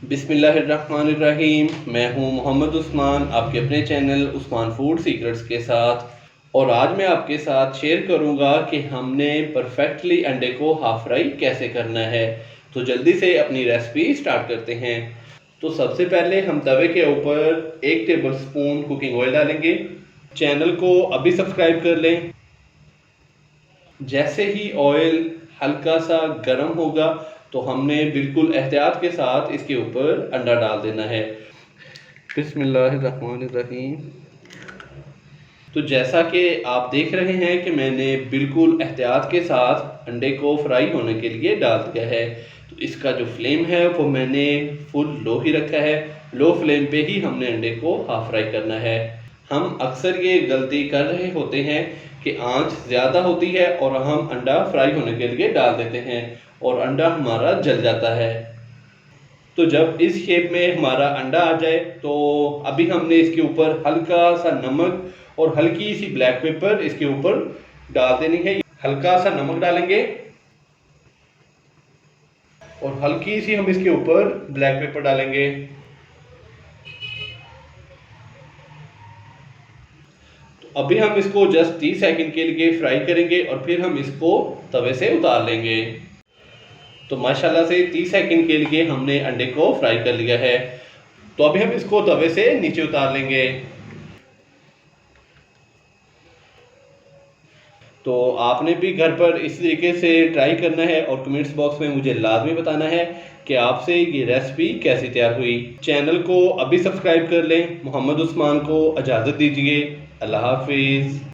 बिस्मिल्लाहिर्रहमानिर्रहीम। मैं हूं मोहम्मद उस्मान, आपके अपने चैनल उस्मान फूड सीक्रेट्स के साथ। और आज मैं आपके साथ शेयर करूंगा कि हमने परफेक्टली अंडे को हाफ फ्राई कैसे करना है। तो जल्दी से अपनी रेसिपी स्टार्ट करते हैं। तो सबसे पहले हम तवे के ऊपर 1 टेबलस्पून कुकिंग ऑयल डालेंगे। चैनल को अभी सब्सक्राइब कर लें। जैसे ही ऑयल हल्का सा गर्म होगा तो हमने बिल्कुल एहतियात के साथ इसके ऊपर अंडा डाल देना है। बिस्मिल्लाहिर्रहमानिर्रहीम। तो जैसा कि आप देख रहे हैं कि मैंने बिल्कुल एहतियात के साथ अंडे को फ्राई होने के लिए डाल दिया है। तो इसका जो फ्लेम है वो मैंने फुल लो ही रखा है। लो फ्लेम पे ही हमने अंडे को हाफ फ्राई करना है। हम अक्सर ये गलती कर रहे होते हैं कि आंच ज़्यादा होती है और हम अंडा फ्राई होने के लिए डाल देते हैं और अंडा हमारा जल जाता है। तो जब इस शेप में हमारा अंडा आ जाए तो अभी हमने इसके ऊपर हल्का सा नमक और हल्की सी ब्लैक पेपर इसके ऊपर डाल देनी है। हल्का सा नमक डालेंगे और हल्की सी हम इसके ऊपर ब्लैक पेपर डालेंगे। तो अभी हम इसको जस्ट 30 सेकंड के लिए फ्राई करेंगे और फिर हम इसको तवे से उतार लेंगे। तो माशाल्लाह से 30 सेकंड के लिए हमने अंडे को फ्राई कर लिया है। तो अभी हम इसको तवे से नीचे उतार लेंगे। तो आपने भी घर पर इस तरीके से ट्राई करना है और कमेंट्स बॉक्स में मुझे लाजमी बताना है कि आपसे ये रेसिपी कैसी तैयार हुई। चैनल को अभी सब्सक्राइब कर लें। मोहम्मद उस्मान को इजाज़त दीजिए। अल्लाह हाफिज़।